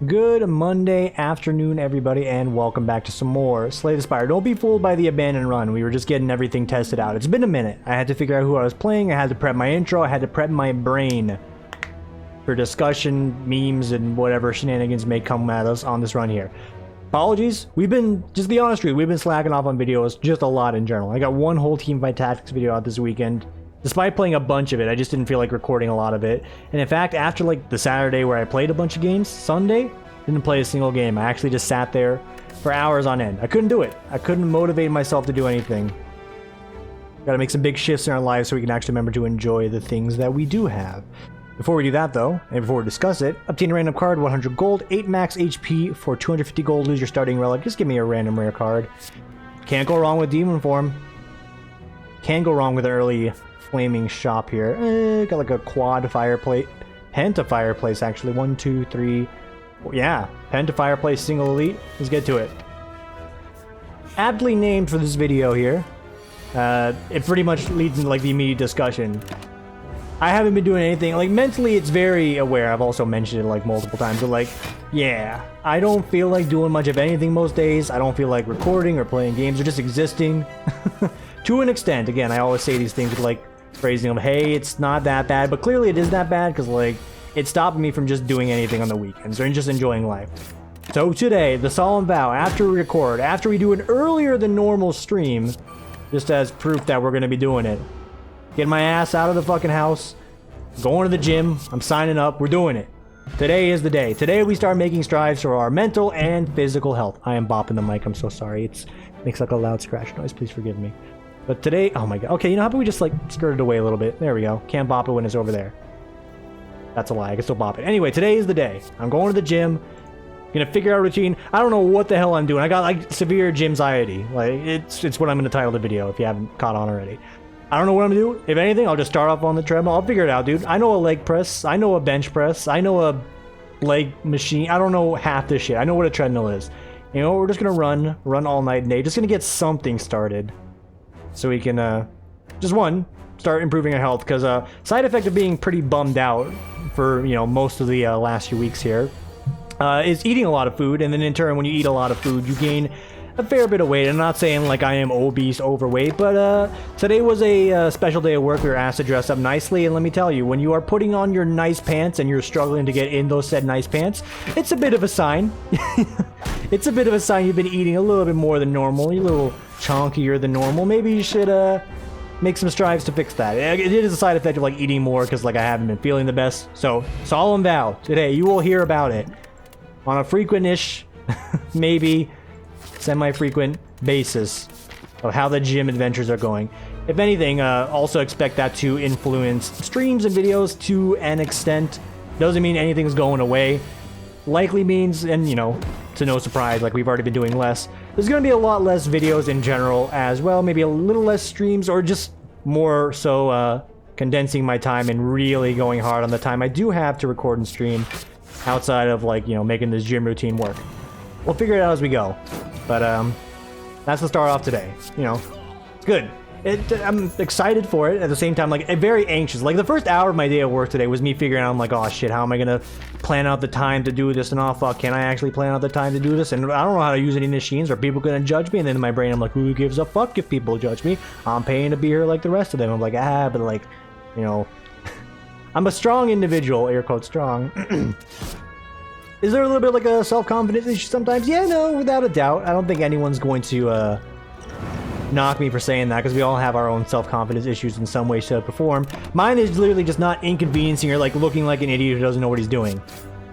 Good Monday afternoon, everybody, and welcome back to some more Slay the Spire. Don't be fooled by the abandoned run. We were just getting everything tested out. It's been a minute. I had to figure out who I was playing. I had to prep my intro. I had to prep my brain for discussion, memes, and whatever shenanigans may come at us on this run here. Apologies. We've been, just be honest with you, we've been slacking off on videos just a lot in general. I got one whole Teamfight Tactics video out this weekend. Despite playing a bunch of it, I just didn't feel like recording a lot of it. And in fact, after like the Saturday where I played a bunch of games, Sunday, didn't play a single game. I actually just sat there for hours on end. I couldn't do it. I couldn't motivate myself to do anything. Gotta make some big shifts in our lives so we can actually remember to enjoy the things that we do have. Before we do that though, and before we discuss it, obtain a random card, 100 gold, 8 max HP for 250 gold, lose your starting relic. Just give me a random rare card. Can't go wrong with Demon Form. Can go wrong with an early flaming shop here. Got like a quad fireplace, penta fireplace actually. 1, 2, 3. Yeah, penta fireplace, single elite. Let's get to it. Aptly named for this video here. It pretty much leads into like the immediate discussion. I haven't been doing anything, like mentally it's very aware, I've also mentioned it like multiple times, but like, yeah, I don't feel like doing much of anything most days. I don't feel like recording or playing games or just existing. To an extent, again, I always say these things with like phrasing them, hey, it's not that bad, but clearly it is that bad because like, it's stopping me from just doing anything on the weekends or just enjoying life. So today, the solemn vow, after we record, after we do an earlier than normal stream, just as proof that we're going to be doing it, get my ass out of the fucking house, going to the gym, I'm signing up, we're doing it. Today is the day. Today we start making strides for our mental and physical health. I am bopping the mic, I'm so sorry. It makes like a loud scratch noise, please forgive me. But today, oh my god, okay, you know how about we just like skirt it away a little bit? There we go. Can't bop it when it's over there. That's a lie, I can still bop it. Anyway, today is the day. I'm going to the gym, gonna figure out a routine. I don't know what the hell I'm doing. I got like severe gymxiety. Like, it's what I'm gonna title the video if you haven't caught on already. I don't know what I'm gonna do. If anything, I'll just start off on the treadmill. I'll figure it out, dude. I know a leg press. I know a bench press. I know a leg machine. I don't know half this shit. I know what a treadmill is. You know, we're just gonna run all night and day. Just gonna get something started. So we can, just start improving our health. Because side effect of being pretty bummed out for, you know, most of the last few weeks here is eating a lot of food. And then in turn, when you eat a lot of food, you gain a fair bit of weight. I'm not saying like I am obese, overweight, but today was a special day of work. We were asked to dress up nicely, and let me tell you, when you are putting on your nice pants and you're struggling to get in those said nice pants, it's a bit of a sign. It's a bit of a sign you've been eating a little bit more than normal. You're a little chonkier than normal. Maybe you should make some strides to fix that. It is a side effect of like eating more because like I haven't been feeling the best. So solemn vow, today you will hear about it on a frequent-ish, maybe semi-frequent basis of how the gym adventures are going. If anything, also expect that to influence streams and videos to an extent. Doesn't mean anything's going away. Likely means, and you know, to no surprise, like we've already been doing less, there's going to be a lot less videos in general as well, maybe a little less streams, or just more so condensing my time and really going hard on the time I do have to record and stream outside of like, you know, making this gym routine work. We'll figure it out as we go. But that's the start off today. You know, it's good. I'm excited for it. At the same time, like very anxious. Like the first hour of my day at work today was me figuring out, I'm like, oh shit, how am I gonna plan out the time to do this? And oh fuck, can I actually plan out the time to do this? And I don't know how to use any machines. Are people gonna judge me? And then in my brain, I'm like, who gives a fuck if people judge me? I'm paying to be here like the rest of them. I'm like, but like, you know, I'm a strong individual. Air quote strong. Is there a little bit like a self-confidence issue sometimes? Yeah, no, without a doubt. I don't think anyone's going to knock me for saying that, because we all have our own self-confidence issues in some way, shape, or form. Mine is literally just not inconveniencing or like looking like an idiot who doesn't know what he's doing.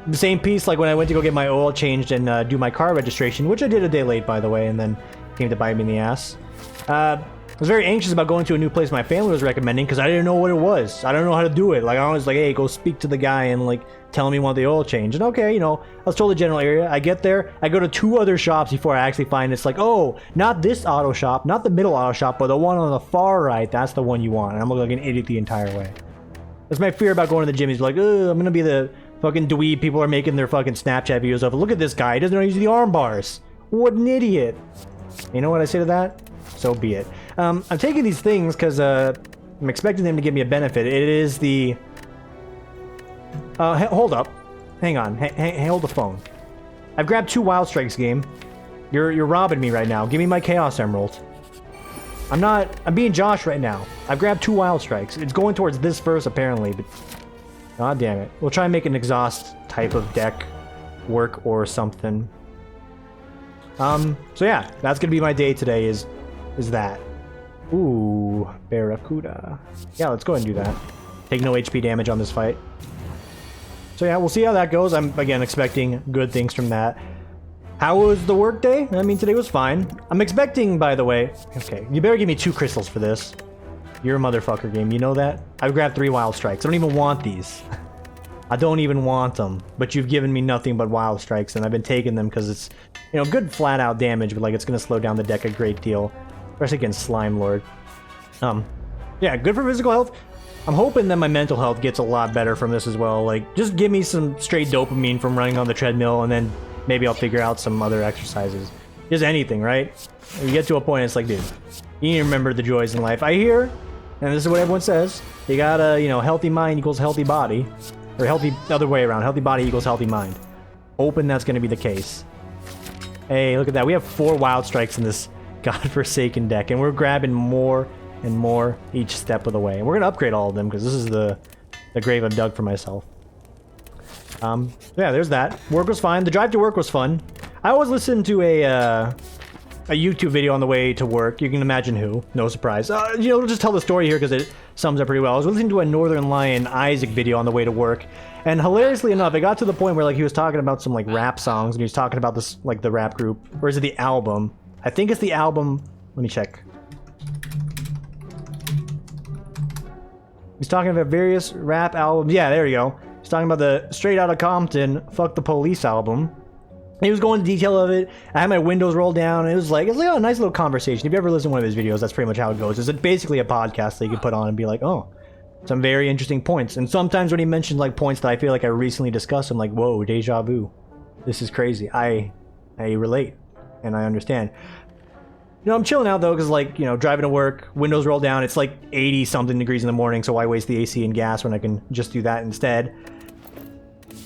The same piece, like when I went to go get my oil changed and do my car registration, which I did a day late, by the way, and then came to bite me in the ass. I was very anxious about going to a new place my family was recommending because I didn't know what it was. I don't know how to do it. Like I was like, hey, go speak to the guy and like tell me you want the oil change. And okay, you know, I was told the general area. I get there, I go to 2 other shops before I actually find it's like, oh, not this auto shop, not the middle auto shop, but the one on the far right. That's the one you want. And I'm looking like an idiot the entire way. That's my fear about going to the gym. Is like, I'm gonna be the fucking dweeb people are making their fucking Snapchat videos of. Look at this guy. He doesn't know how to use the arm bars. What an idiot. You know what I say to that? So be it. I'm taking these things because I'm expecting them to give me a benefit. It is the... hold up. Hang on. Hold the phone. I've grabbed 2 Wild Strikes, game. You're robbing me right now. Give me my Chaos Emerald. I'm being Josh right now. I've grabbed 2 Wild Strikes. It's going towards this first, apparently, but... God damn it. We'll try and make an exhaust type of deck work or something. So yeah, that's gonna be my day today, is that. Ooh, Barracuda. Yeah, let's go ahead and do that. Take no HP damage on this fight. So yeah, we'll see how that goes. I'm, again, expecting good things from that. How was the work day? I mean, today was fine. I'm expecting, by the way... Okay, you better give me 2 crystals for this. You're a motherfucker, game. You know that? I've grabbed 3 Wild Strikes. I don't even want these. I don't even want them. But you've given me nothing but Wild Strikes, and I've been taking them because it's, you know, good flat-out damage, but, like, it's going to slow down the deck a great deal. Especially against Slime Lord. Yeah, good for physical health. I'm hoping that my mental health gets a lot better from this as well. Like, just give me some straight dopamine from running on the treadmill, and then maybe I'll figure out some other exercises. Just anything, right? You get to a point, it's like, dude, you need to remember the joys in life. I hear... And this is what everyone says. You gotta, you know, healthy mind equals healthy body. Or healthy, the other way around. Healthy body equals healthy mind. Hoping that's gonna be the case. Hey, look at that. We have 4 Wild Strikes in this godforsaken deck. And we're grabbing more and more each step of the way. And we're gonna upgrade all of them, because this is the grave I've dug for myself. Yeah, there's that. Work was fine. The drive to work was fun. I always listen to a YouTube video on the way to work. You can imagine who. No surprise. You know, we'll just tell the story here because it sums up pretty well. I was listening to a Northern Lion Isaac video on the way to work, and hilariously enough, it got to the point where, like, he was talking about some, like, rap songs, and he was talking about this, like, the rap group. Or is it the album? I think it's the album. Let me check. He's talking about various rap albums. Yeah, there you go. He's talking about the Straight Outta Compton Fuck the Police album. He was going into detail of it. I had my windows rolled down, and it's like a nice little conversation. If you ever listen to one of his videos, that's pretty much how it goes. It's basically a podcast that you can put on and be like, oh, some very interesting points. And sometimes when he mentions, like, points that I feel like I recently discussed, I'm like, whoa, deja vu. This is crazy. I relate, and I understand. You know, I'm chilling out, though, because, like, you know, driving to work, windows rolled down. It's like 80-something degrees in the morning, so why waste the AC and gas when I can just do that instead?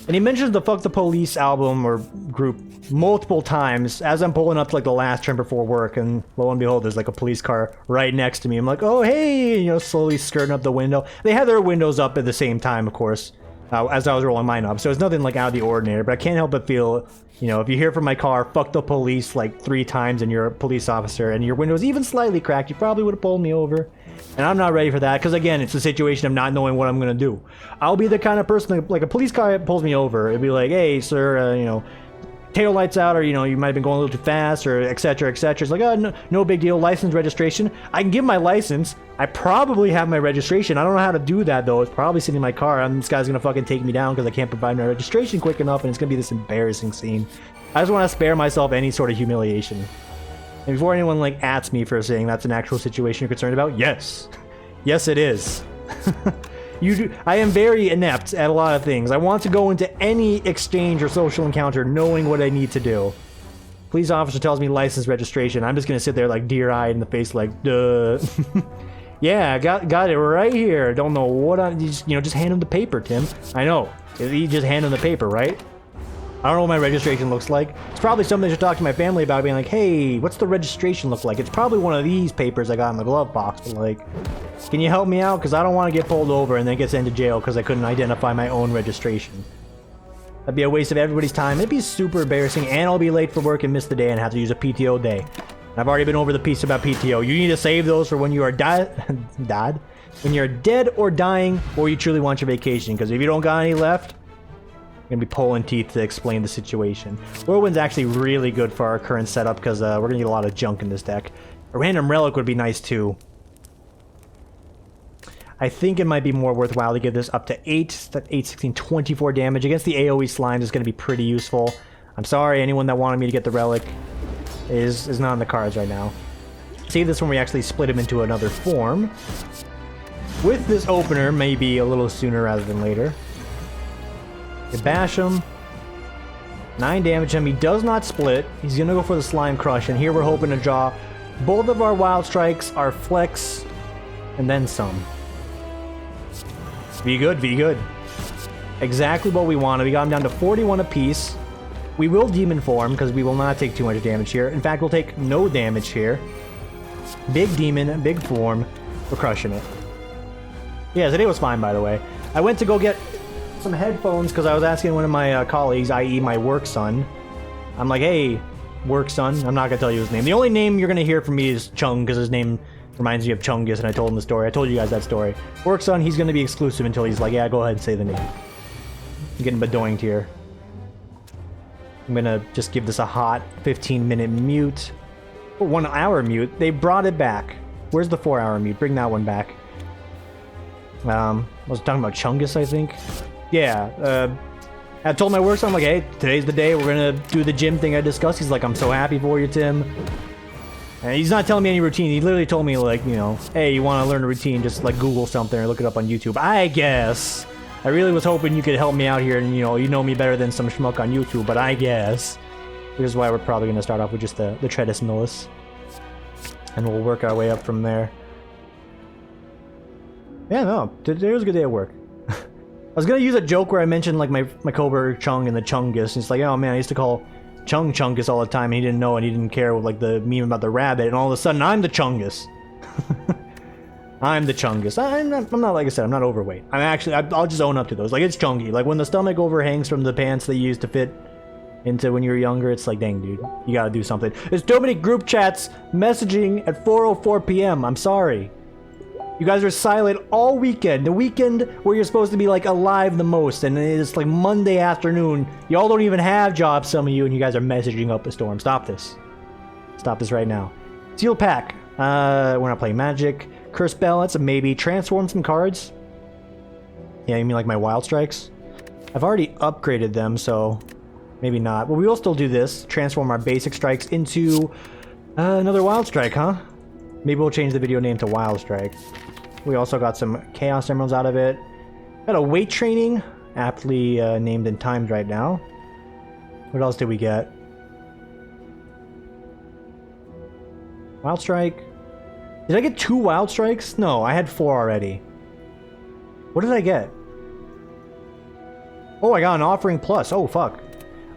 And he mentions the Fuck the Police album or group multiple times as I'm pulling up to, like, the last turn before work, and lo and behold, there's, like, a police car right next to me. I'm like, oh, hey, you know, slowly skirting up the window. They had their windows up at the same time, of course, as I was rolling mine up, so it's nothing, like, out of the ordinary, but I can't help but feel, you know, if you hear from my car, fuck the police, like, 3 times and you're a police officer and your window's even slightly cracked, you probably would have pulled me over. And I'm not ready for that, because again, it's a situation of not knowing what I'm gonna do. I'll be the kind of person that, like, a police car pulls me over, it'd be like, hey, sir, you know, tail lights out, or, you know, you might have been going a little too fast, or etc, etc. It's like, oh, no big deal, license, registration. I can give my license. I probably have my registration. I don't know how to do that, though. It's probably sitting in my car, and this guy's gonna fucking take me down because I can't provide my registration quick enough, and it's gonna be this embarrassing scene. I just want to spare myself any sort of humiliation. And before anyone, like, ats me for saying that's an actual situation you're concerned about, yes. Yes, it is. I am very inept at a lot of things. I want to go into any exchange or social encounter knowing what I need to do. Police officer tells me license, registration. I'm just gonna sit there, like, deer-eyed in the face, like, duh. Yeah, got it right here. Don't know what just hand him the paper, Tim. I know. You just hand him the paper, right? I don't know what my registration looks like. It's probably something I should talk to my family about, being like, hey, what's the registration look like? It's probably one of these papers I got in the glove box, but, like, can you help me out? Because I don't want to get pulled over and then get sent to jail because I couldn't identify my own registration. That'd be a waste of everybody's time. It'd be super embarrassing, and I'll be late for work and miss the day and have to use a PTO day. I've already been over the piece about PTO. You need to save those for when you are when you're dead or dying, or you truly want your vacation, because if you don't got any left, gonna be pulling teeth to explain the situation. Whirlwind's actually really good for our current setup because we're gonna get a lot of junk in this deck. A random relic would be nice too. I think it might be more worthwhile to give this up to 8, 8, 16, 24 damage. Against the AoE slimes is gonna be pretty useful. I'm sorry, anyone that wanted me to get the relic is not on the cards right now. Save this when we actually split him into another form. With this opener, maybe a little sooner rather than later. You bash him. 9 damage him. He does not split. He's gonna go for the Slime Crush, and here we're hoping to draw both of our Wild Strikes, our Flex, and then some. Be good, be good. Exactly what we wanted. We got him down to 41 apiece. We will demon form because we will not take too much damage here. In fact, we'll take no damage here. Big demon, big form. We're crushing it. Yeah, today was fine, by the way. I went to go get some headphones because I was asking one of my colleagues, i.e. my work son. I'm like, hey, work son. I'm not going to tell you his name. The only name you're going to hear from me is Chung because his name reminds me of Chungus, and I told him the story. I told you guys that story. Work son, he's going to be exclusive until he's like, yeah, go ahead and say the name. I'm getting bedoinked here. I'm going to just give this a hot 15-minute mute. Or 1 hour mute. They brought it back. Where's the 4-hour mute? Bring that one back. I was talking about Chungus, I think. Yeah, I told my work son, I'm like, hey, today's the day. We're going to do the gym thing I discussed. He's like, I'm so happy for you, Tim. And he's not telling me any routine. He literally told me, like, you know, hey, you want to learn a routine, just, like, Google something or look it up on YouTube. I guess. I really was hoping you could help me out here, and, you know me better than some schmuck on YouTube, but I guess. Which is why we're probably going to start off with just the traditionalists. And we'll work our way up from there. Yeah, no, today was a good day at work. I was going to use a joke where I mentioned, like, my coworker Chung and the Chungus. And it's like, oh, man, I used to call Chung Chungus all the time, and he didn't know, and he didn't care with, like, the meme about the rabbit, and all of a sudden, I'm the Chungus. I'm the Chungus. I'm not, like I said, I'm not overweight. I'm actually, I'll just own up to those. Like, it's chunky. Like, when the stomach overhangs from the pants that you used to fit into when you were younger, it's like, dang, dude, you gotta do something. There's too many group chats messaging at 4:04 p.m. I'm sorry. You guys are silent all weekend. The weekend where you're supposed to be, like, alive the most, and it's, like, Monday afternoon. Y'all don't even have jobs, some of you, and you guys are messaging up a storm. Stop this. Stop this right now. Seal pack. We're not playing Magic. Curse Bell, that's a maybe. Transform some cards. Yeah, you mean like my Wild Strikes? I've already upgraded them, so maybe not. But we will still do this. Transform our basic strikes into another Wild Strike, huh? Maybe we'll change the video name to Wild Strike. We also got some Chaos Emeralds out of it. Got a weight training, aptly named and timed right now. What else did we get? Wild Strike. Did I get 2 Wild Strikes? No, I had 4 already. What did I get? Oh, I got an Offering Plus. Oh, fuck.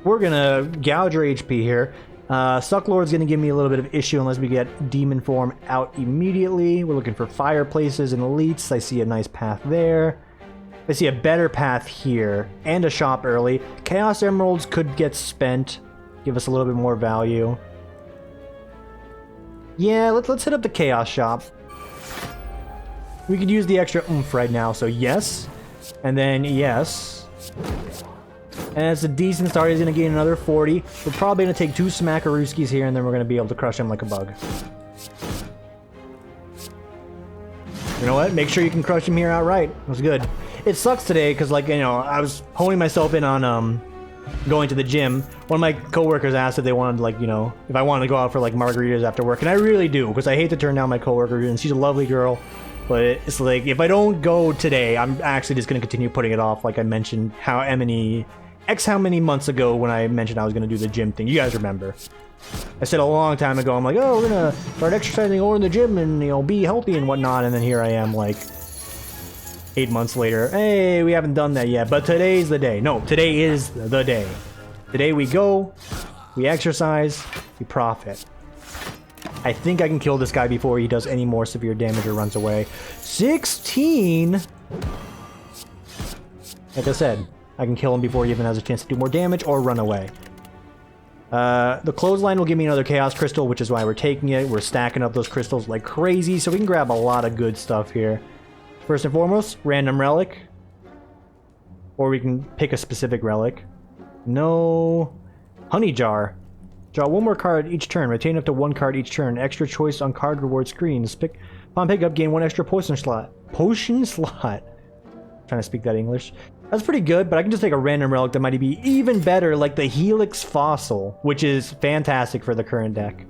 We're gonna gouge our HP here. Sucklord's gonna give me a little bit of issue unless we get Demon Form out immediately. We're looking for Fireplaces and Elites. I see a nice path there. I see a better path here. And a shop early. Chaos Emeralds could get spent. Give us a little bit more value. Yeah, let's hit up the Chaos Shop. We could use the extra oomph right now, so yes. And then yes. And it's a decent start. He's going to gain another 40. We're probably going to take 2 Smackarooskies here, and then we're going to be able to crush him like a bug. You know what? Make sure you can crush him here outright. That was good. It sucks today, because, like, you know, I was honing myself in on, going to the gym. One of my coworkers asked if they wanted, like, you know, if I wanted to go out for, like, margaritas after work, and I really do, because I hate to turn down my coworker, and she's a lovely girl, but it's like, if I don't go today, I'm actually just going to continue putting it off, like I mentioned how many months ago when I mentioned I was going to do the gym thing. You guys remember. I said a long time ago, I'm like, oh, we're going to start exercising over in the gym and, you know, be healthy and whatnot, and then here I am, like, 8 months later, hey, we haven't done that yet, but today's the day. No, today is the day. Today we go, we exercise, we profit. I think I can kill this guy before he does any more severe damage or runs away. 16? Like I said, I can kill him before he even has a chance to do more damage or run away. The clothesline will give me another Chaos Crystal, which is why we're taking it. We're stacking up those crystals like crazy, so we can grab a lot of good stuff here. First and foremost, random relic. Or we can pick a specific relic. No. Honey jar. Draw 1 more card each turn. Retain up to 1 card each turn. Extra choice on card reward screens. Upon pickup, gain 1 extra potion slot. Potion slot? Trying to speak that English. That's pretty good, but I can just take a random relic that might be even better, like the Helix Fossil, which is fantastic for the current deck.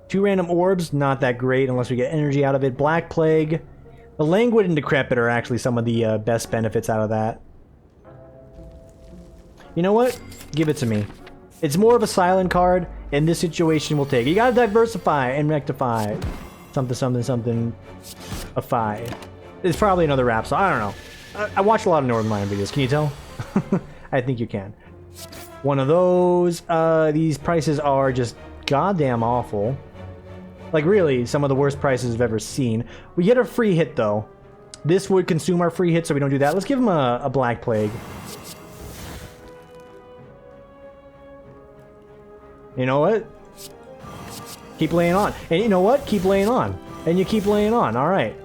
2 random orbs, not that great unless we get energy out of it. Black Plague. The Languid and Decrepit are actually some of the best benefits out of that. You know what? Give it to me. It's more of a silent card. In this situation, we'll take it. You gotta diversify and rectify. Something, something, something. A 5. It's probably another rap song. I don't know. I watch a lot of Northern Lion videos. Can you tell? I think you can. One of those. These prices are just goddamn awful. Like, really, some of the worst prices I've ever seen. We get a free hit, though. This would consume our free hit, so we don't do that. Let's give him a Black Plague. You know what? Keep laying on. And you know what? Keep laying on. And you keep laying on. Alright.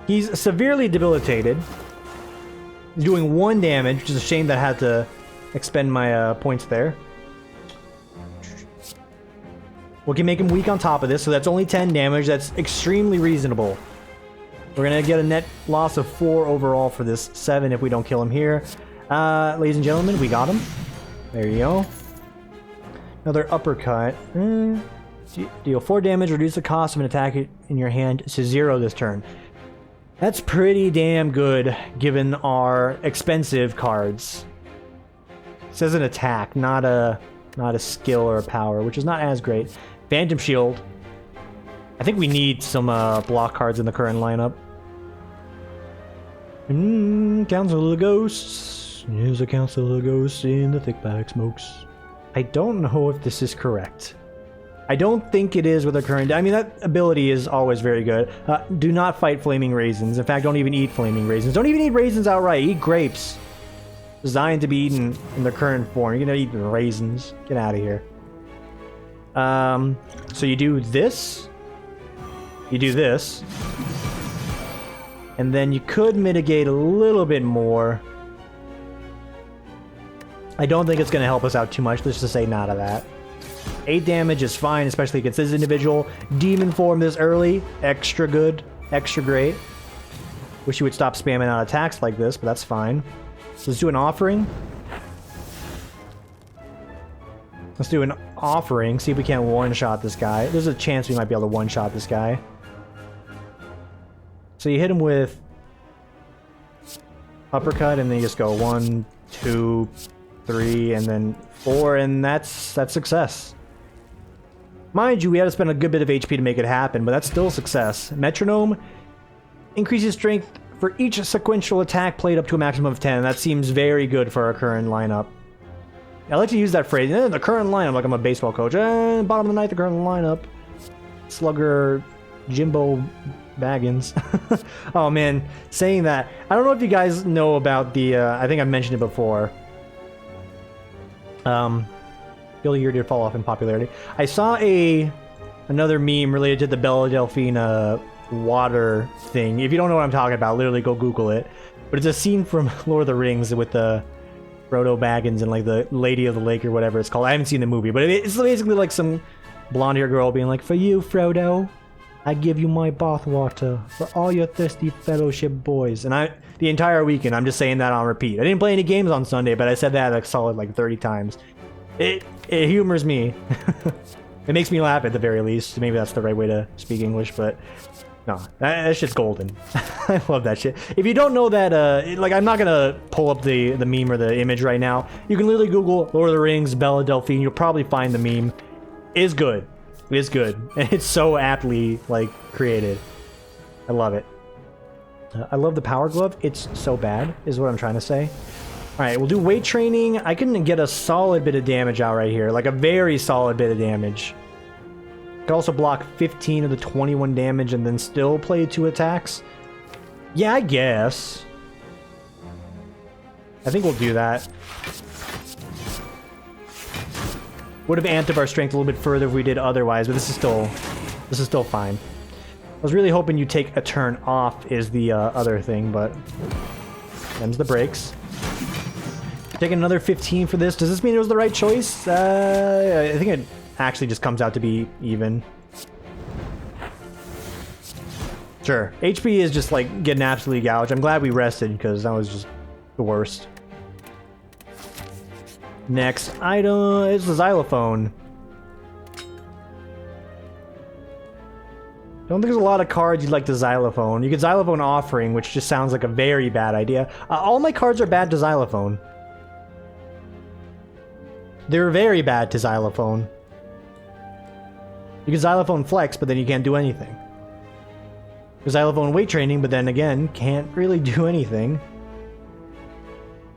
He's severely debilitated. He's doing 1 damage, which is a shame that I had to expend my points there. We can make him weak on top of this, so that's only 10 damage. That's extremely reasonable. We're gonna get a net loss of 4 overall for this, 7 if we don't kill him here. Ladies and gentlemen, we got him. There you go. Another uppercut. Deal 4 damage, reduce the cost of an attack in your hand to 0 this turn. That's pretty damn good, given our expensive cards. It says an attack, not a skill or a power, which is not as great. Phantom Shield. I think we need some block cards in the current lineup. Council of the Ghosts. There's a Council of the Ghosts in the thick bag smokes. I don't know if this is correct. I don't think it is with the current... I mean, that ability is always very good. Do not fight Flaming Raisins. In fact, don't even eat Flaming Raisins. Don't even eat raisins outright. Eat grapes. Designed to be eaten in their current form. You're gonna eat raisins. Get out of here. So you do this. You do this. And then you could mitigate a little bit more. I don't think it's going to help us out too much. Let's just say none of that. 8 damage is fine, especially against this individual. Demon form this early. Extra good. Extra great. Wish you would stop spamming out attacks like this, but that's fine. So let's do an offering. Let's do an offering. See if we can't one-shot this guy. There's a chance we might be able to one-shot this guy. So you hit him with uppercut, and then you just go 1, 2, 3, and then 4, and that's success. Mind you, we had to spend a good bit of HP to make it happen, but that's still success. Metronome increases strength for each sequential attack played up to a maximum of 10. That seems very good for our current lineup. I like to use that phrase. The current lineup, like I'm a baseball coach. Bottom of the ninth, the current lineup. Slugger, Jimbo Baggins. Oh man, saying that. I don't know if you guys know about the, I think I mentioned it before. Billy here did fall off in popularity. I saw another meme related to the Bella Delphina water thing. If you don't know what I'm talking about, literally go Google it. But it's a scene from Lord of the Rings with the Frodo Baggins and like the Lady of the Lake or whatever it's called. I haven't seen the movie, but it's basically like some blonde-haired girl being like, "For you, Frodo, I give you my bathwater for all your thirsty fellowship boys." And the entire weekend, I'm just saying that on repeat. I didn't play any games on Sunday, but I said that like solid like 30 times. It humors me. It makes me laugh at the very least. Maybe that's the right way to speak English, but no, that shit's golden. I love that shit. If you don't know that, like, I'm not gonna pull up the meme or the image right now. You can literally Google Lord of the Rings, Bella Delphine. You'll probably find the meme. It's good. It's good. And it's so aptly, like, created. I love it. I love the Power Glove. It's so bad, is what I'm trying to say. Alright, we'll do weight training. I can get a solid bit of damage out right here. Like, a very solid bit of damage. Could also block 15 of the 21 damage and then still play 2 attacks. Yeah, I guess. I think we'll do that. Would have amped up our strength a little bit further if we did otherwise, but this is still fine. I was really hoping you take a turn off is the other thing, but them's the brakes. Taking another 15 for this. Does this mean it was the right choice? I think it actually just comes out to be even. Sure. HP is just like getting absolutely gouged. I'm glad we rested because that was just the worst. Next item is the xylophone. Don't think there's a lot of cards you'd like to xylophone. You could xylophone offering, which just sounds like a very bad idea. All my cards are bad to xylophone. They're very bad to xylophone. You can xylophone flex, but then you can't do anything. You xylophone weight training, but then again, can't really do anything.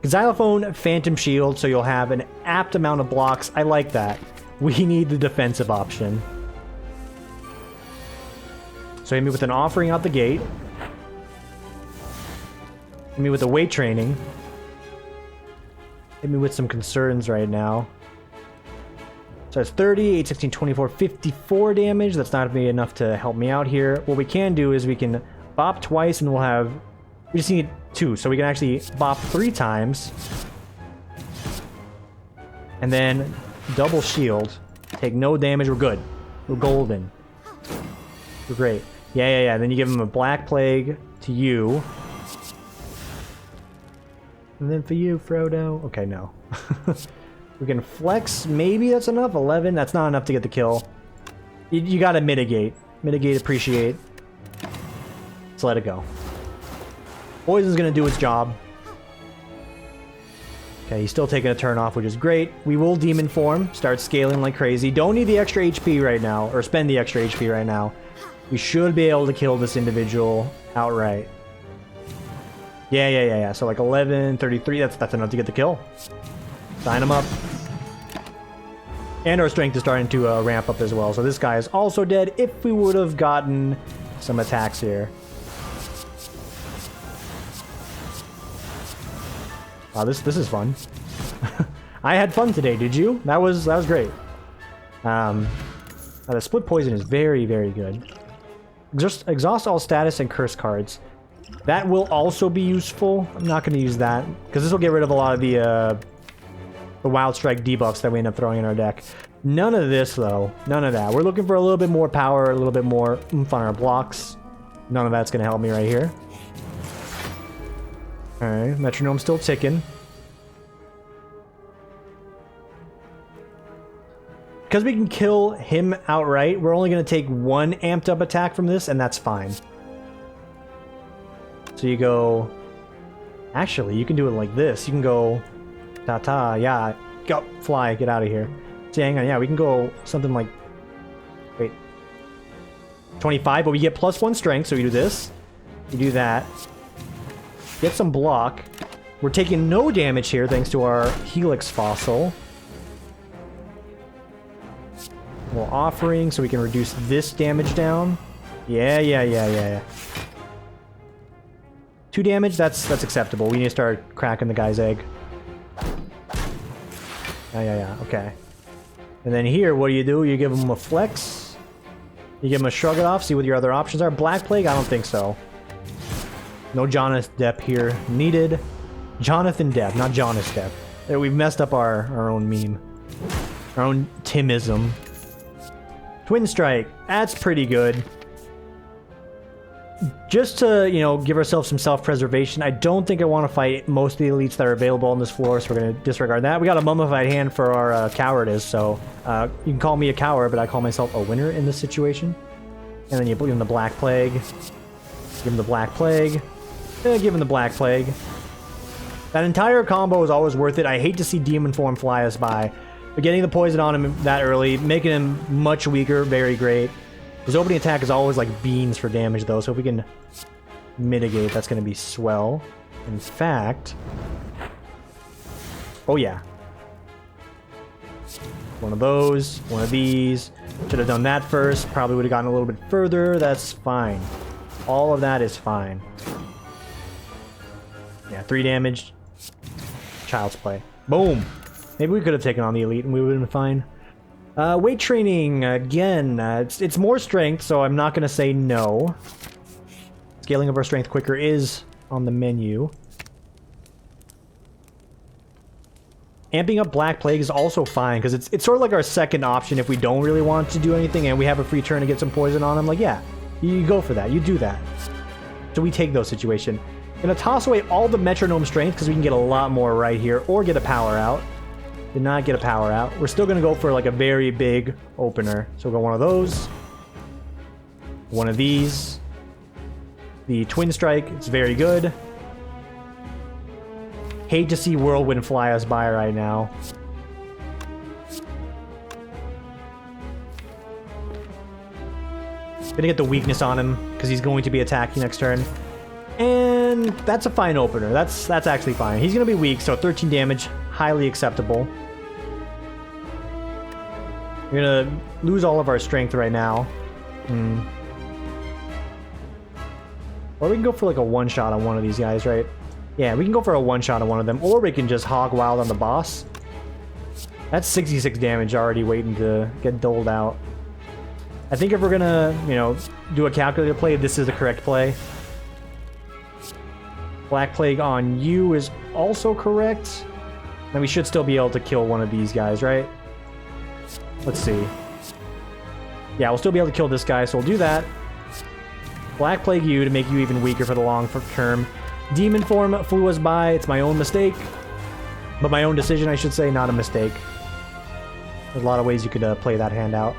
Xylophone, Phantom Shield, so you'll have an apt amount of blocks. I like that. We need the defensive option. So hit me with an offering out the gate. Hit me with a weight training. Hit me with some concerns right now. So it's 30, 8, 16, 24, 54 damage. That's not be enough to help me out here. What we can do is we can bop twice and we'll have... We just need 2, so we can actually bop 3 times. And then double shield. Take no damage, we're good. We're golden. We're great. Yeah. Then you give him a Black Plague to you. And then for you, Frodo. Okay, no. We can flex, maybe that's enough. 11, that's not enough to get the kill. You gotta mitigate. Mitigate, appreciate. Let's let it go. Poison's gonna do its job. Okay, he's still taking a turn off, which is great. We will demon form, start scaling like crazy. Don't need the extra HP right now, or spend the extra HP right now. We should be able to kill this individual outright. Yeah. So like 11, 33, that's enough to get the kill. Sign him up. And our strength is starting to ramp up as well. So this guy is also dead if we would have gotten some attacks here. Wow, this is fun. I had fun today, did you? That was great. The split poison is very, very good. Exhaust all status and curse cards. That will also be useful. I'm not going to use that because this will get rid of a lot of the Wild Strike debuffs that we end up throwing in our deck. None of this though. None of that. We're looking for a little bit more power, a little bit more oomph on our blocks. None of that's going to help me right here. Alright, metronome's still ticking. Because we can kill him outright, we're only going to take 1 amped up attack from this, and that's fine. So you go... Actually, you can do it like this. You can go... Ta-ta, yeah. Go, fly, get out of here. So hang on, yeah, we can go something like... Wait. 25, but we get +1 strength, so we do this. We do that. Get some block. We're taking no damage here thanks to our Helix Fossil. More offering so we can reduce this damage down. Yeah. 2 damage, that's acceptable. We need to start cracking the guy's egg. Yeah, okay. And then here, what do? You give him a flex. You give him a shrug it off, see what your other options are. Black Plague? I don't think so. No Jonas Depp here needed. Jonathan Depp, not Jonas Depp. There, we've messed up our own meme. Our own Timism. Twin Strike, that's pretty good. Just to, you know, give ourselves some self-preservation, I don't think I want to fight most of the elites that are available on this floor, so we're going to disregard that. We got a mummified hand for our cowardice, so you can call me a coward, but I call myself a winner in this situation. And then you give him the Black Plague. Give him the Black Plague. Give him the Black Plague. That entire combo is always worth it. I hate to see Demon Form fly us by. But getting the poison on him that early, making him much weaker, very great. His opening attack is always like beans for damage though, so if we can mitigate, that's going to be swell. In fact... Oh yeah. One of those, one of these. Should have done that first, probably would have gotten a little bit further, that's fine. All of that is fine. Yeah, 3 damage. Child's play. Boom! Maybe we could have taken on the elite and we would have been fine. Weight training, again, it's more strength, so I'm not going to say no. Scaling of our strength quicker is on the menu. Amping up Black Plague is also fine, because it's sort of like our second option if we don't really want to do anything and we have a free turn to get some poison on him. Like, yeah, you go for that, you do that. So we take those situations. Gonna toss away all the metronome strength, because we can get a lot more right here, or get a power out. Did not get a power out. We're still going to go for like a very big opener. So we'll go one of those. One of these. The Twin Strike. It's very good. Hate to see Whirlwind fly us by right now. Gonna get the weakness on him because he's going to be attacking next turn. And And that's a fine opener. That's actually fine. He's gonna be weak, so 13 damage, highly acceptable. We're gonna lose all of our strength right now. Or we can go for like a one-shot on one of these guys, right? Yeah, we can go for a one-shot on one of them, or we can just hog wild on the boss. That's 66 damage already waiting to get doled out. I think if we're gonna, you know, do a calculated play, this is the correct play. Black Plague on you is also correct. And we should still be able to kill one of these guys, right? Let's see. Yeah, we'll still be able to kill this guy, so we'll do that. Black Plague you to make you even weaker for the long term. Demon form flew us by. It's my own mistake. But my own decision, I should say, not a mistake. There's a lot of ways you could play that hand out.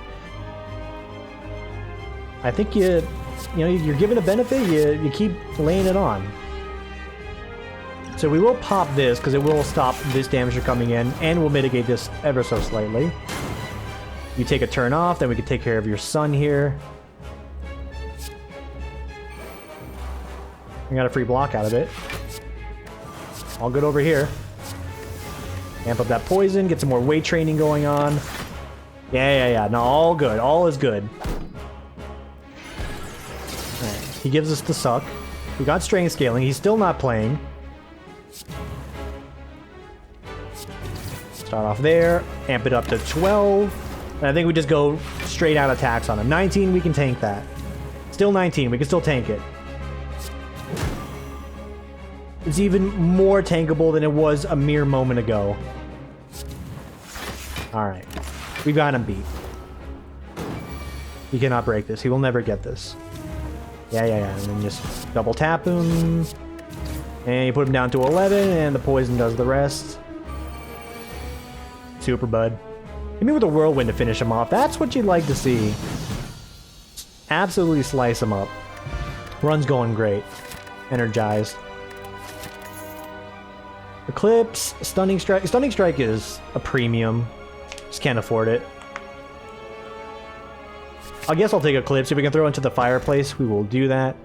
I think you know, you're given a benefit, you keep laying it on. So we will pop this, because it will stop this damage from coming in, and we'll mitigate this ever so slightly. You take a turn off, then we can take care of your son here. We got a free block out of it. All good over here. Amp up that poison, get some more weight training going on. Yeah. No, all good. All is good. Alright, he gives us the suck. We got strength scaling. He's still not playing. Start off there. Amp it up to 12. And I think we just go straight out attacks on him. 19, we can tank that. Still 19, we can still tank it. It's even more tankable than it was a mere moment ago. Alright. We got him beat. He cannot break this. He will never get this. Yeah. And then just double tap him. And you put him down to 11, and the poison does the rest. Super, bud. Hit me with a whirlwind to finish him off. That's what you'd like to see. Absolutely slice him up. Run's going great. Energized. Eclipse, Stunning Strike. Stunning Strike is a premium. Just can't afford it. I guess I'll take Eclipse. If we can throw it into the fireplace, we will do that.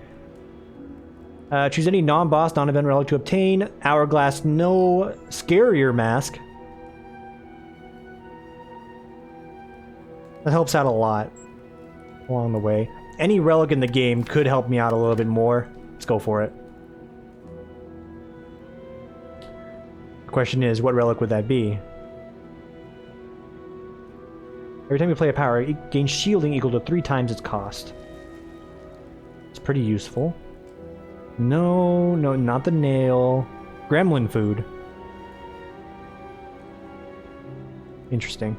Choose any non-boss, non-event relic to obtain. Hourglass, no. Scarier Mask. That helps out a lot along the way. Any relic in the game could help me out a little bit more. Let's go for it. The question is, what relic would that be? Every time you play a power, it gains shielding equal to 3 times its cost. It's pretty useful. No, not the nail. Gremlin food. Interesting.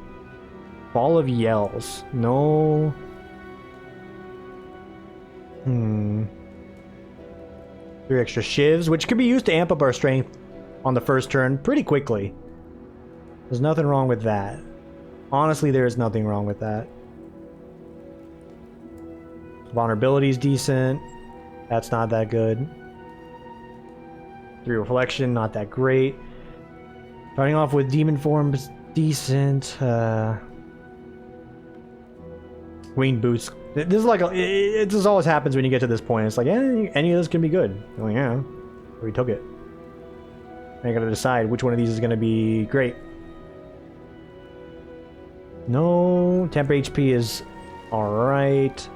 Ball of yells. No. 3 extra shivs, which could be used to amp up our strength on the first turn pretty quickly. There's nothing wrong with that. Honestly, there is nothing wrong with that. Vulnerability is decent. That's not that good. 3 reflection, not that great. Starting off with demon forms, decent. Winged boots. This is like it just always happens when you get to this point. It's like, any of this can be good. Oh yeah, we took it. I gotta decide which one of these is gonna be great. No, temper HP is alright.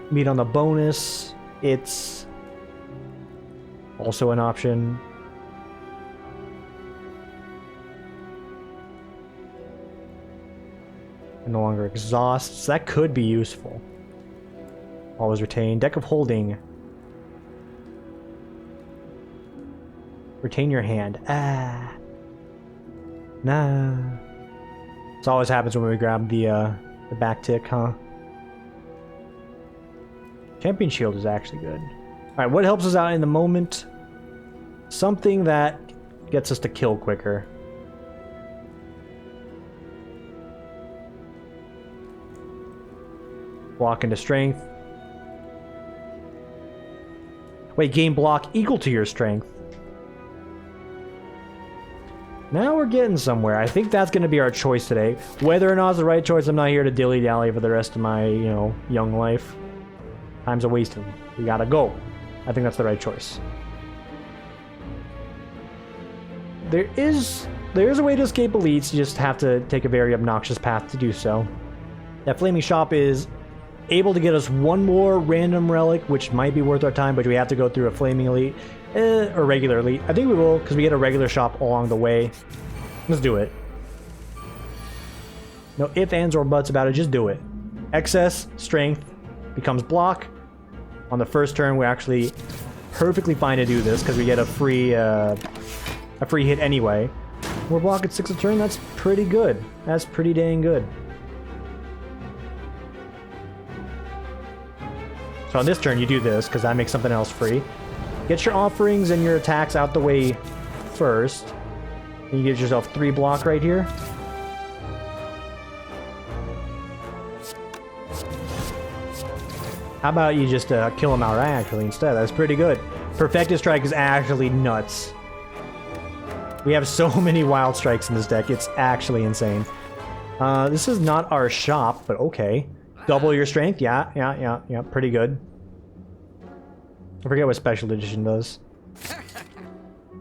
Meat on the bonus, it's also an option. And no longer exhausts. That could be useful. Always retain. Deck of Holding. Retain your hand. Ah. Nah. This always happens when we grab the back tick, huh? Champion Shield is actually good. Alright, what helps us out in the moment? Something that gets us to kill quicker. Block into strength. Wait, gain block equal to your strength. Now we're getting somewhere. I think that's going to be our choice today. Whether or not it's the right choice, I'm not here to dilly-dally for the rest of my, young life. Time's a wasting. We gotta go. I think that's the right choice. there is a way to escape elites. You just have to take a very obnoxious path to do so. That flaming shop is able to get us one more random relic, which might be worth our time, but we have to go through a flaming elite or regular elite. I think we will, because we get a regular shop along the way. Let's do it. No ifs, ands, or buts about it. Just do it. Excess strength becomes block. On the first turn, we're actually perfectly fine to do this because we get a free hit anyway. We're block at 6 a turn. That's pretty good. That's pretty dang good. So on this turn, you do this because that makes something else free. Get your offerings and your attacks out the way first. And you get yourself 3 block right here. How about you just kill him outright, actually, instead? That's pretty good. Perfected Strike is actually nuts. We have so many wild strikes in this deck. It's actually insane. This is not our shop, but okay. Double your strength. Yeah. Pretty good. I forget what Special Edition does.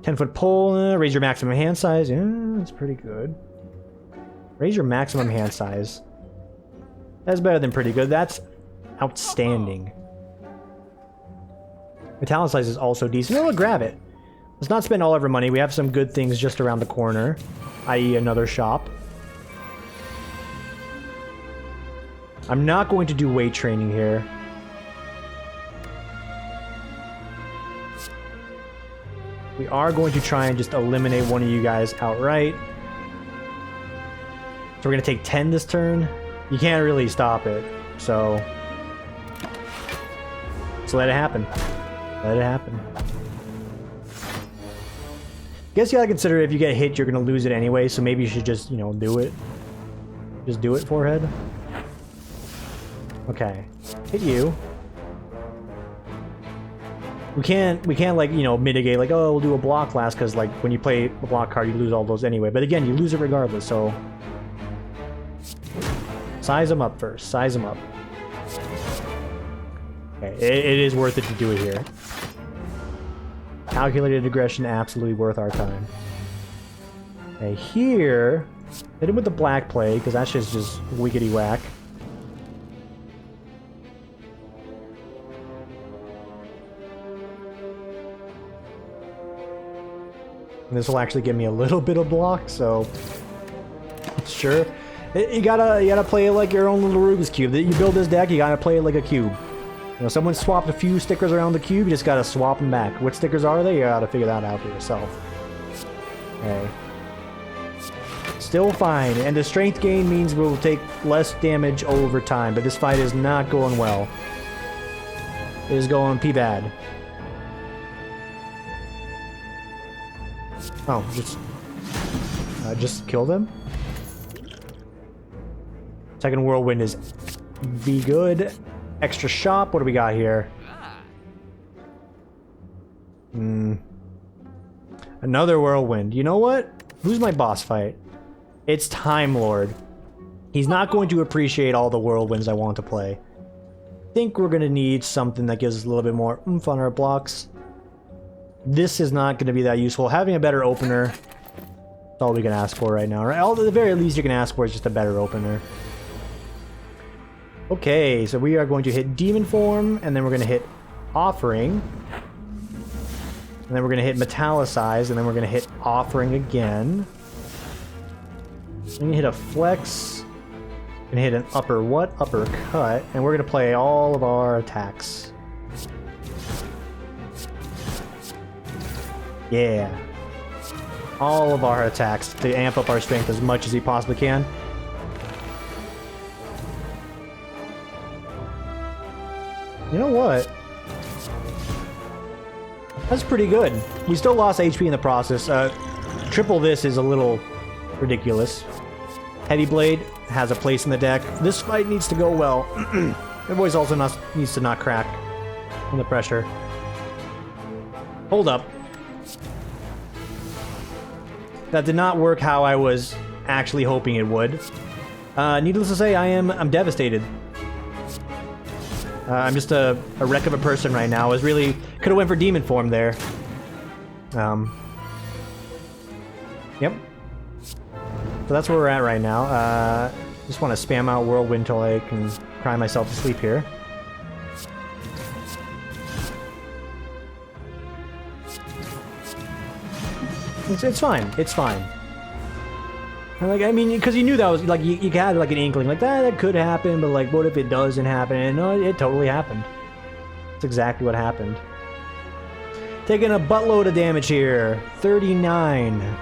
10-foot pole. Raise your maximum hand size. Yeah, that's pretty good. Raise your maximum hand size. That's better than pretty good. That's outstanding. Metallicize is also decent. We'll grab it. Let's not spend all of our money. We have some good things just around the corner, i.e. another shop. I'm not going to do weight training here. We are going to try and just eliminate one of you guys outright. So we're going to take 10 this turn. You can't really stop it, so let it happen. Let it happen. Guess you gotta consider if you get hit, you're gonna lose it anyway, so maybe you should just, you know, do it. Just do it, forehead. Okay. Hit you. We can't like, you know, mitigate, like, oh, we'll do a block last, because, like, when you play a block card, you lose all those anyway. But again, you lose it regardless, so size them up first. Size them up. Okay, it is worth it to do it here. Calculated aggression, absolutely worth our time. Okay, here, hit him with the black play, because that's just wickety whack. And this will actually give me a little bit of block, so sure. You gotta play it like your own little Rubik's Cube. You build this deck, you gotta play it like a cube. You know, someone swapped a few stickers around the cube, you just gotta swap them back. What stickers are they? You gotta figure that out for yourself. Okay. Still fine, and the strength gain means we'll take less damage over time, but this fight is not going well. It is going bad. Oh, just kill them? Second Whirlwind is be good. Extra shop, what do we got here? Another Whirlwind. You know what? Who's my boss fight? It's Time Lord. He's not going to appreciate all the Whirlwinds I want to play. I think we're going to need something that gives us a little bit more oomph on our blocks. This is not going to be that useful. Having a better opener, that's all we can ask for right now, right? At the very least you can ask for is just a better opener. Okay, so we are going to hit Demon Form, and then we're going to hit Offering. And then we're going to hit Metallicize, and then we're going to hit Offering again. We're going to hit a Flex. We're going to hit an Uppercut, and we're going to play all of our attacks. Yeah. All of our attacks to amp up our strength as much as he possibly can. You know what? That's pretty good. We still lost HP in the process. Triple this is a little ridiculous. Heavy Blade has a place in the deck. This fight needs to go well. The voice also needs to not crack under pressure. Hold up. That did not work how I was actually hoping it would. Needless to say, I'm devastated. I'm just a wreck of a person right now. I was really... Could have went for Demon Form there. Yep. So that's where we're at right now. Just want to spam out Whirlwind till I can cry myself to sleep here. It's fine. It's fine. Like, I mean, because you knew that was, like, you had, like, an inkling, like, that could happen, but, like, what if it doesn't happen? And no, it totally happened. That's exactly what happened. Taking a buttload of damage here. 39.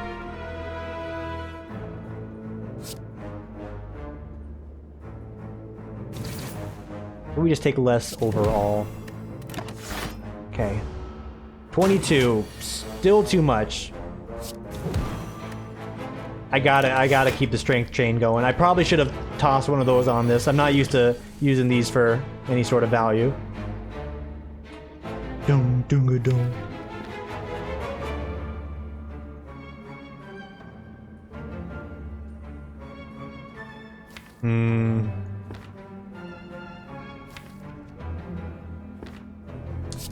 We just take less overall. Okay. 22. Still too much. I gotta keep the strength chain going. I probably should have tossed one of those on this. I'm not used to using these for any sort of value. Dum dum dum.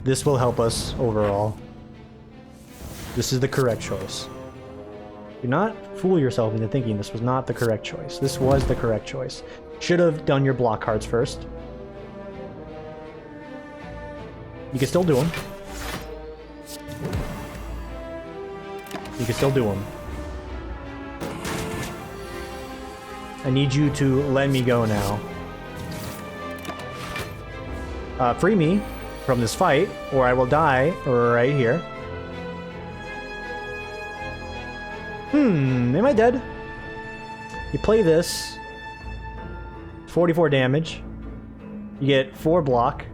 This will help us overall. This is the correct choice. Do not fool yourself into thinking this was not the correct choice. This was the correct choice. Should have done your block cards first. You can still do them. You can still do them. I need you to let me go now. Free me from this fight, or I will die right here. Am I dead? You play this. 44 damage. You get 4 block.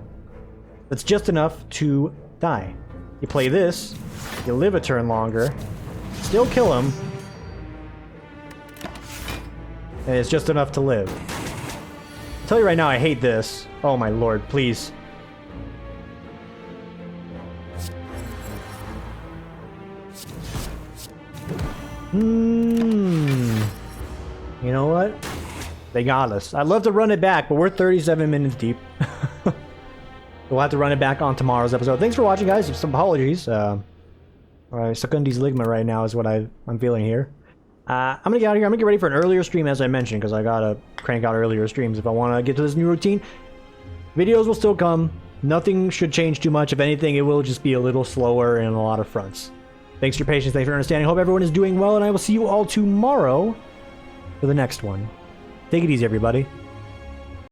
That's just enough to die. You play this. You live a turn longer. Still kill him. And it's just enough to live. I'll tell you right now, I hate this. Oh my lord, please. You know what? They got us. I'd love to run it back, but we're 37 minutes deep. We'll have to run it back on tomorrow's episode. Thanks for watching, guys. Some apologies. Secundi's ligma right now is what I'm feeling here. I'm gonna get out of here. I'm gonna get ready for an earlier stream, as I mentioned, because I gotta crank out earlier streams if I want to get to this new routine. Videos will still come. Nothing should change too much. If anything, it will just be a little slower in a lot of fronts. Thanks for your patience. Thanks for understanding. Hope everyone is doing well, and I will see you all tomorrow for the next one. Take it easy, everybody.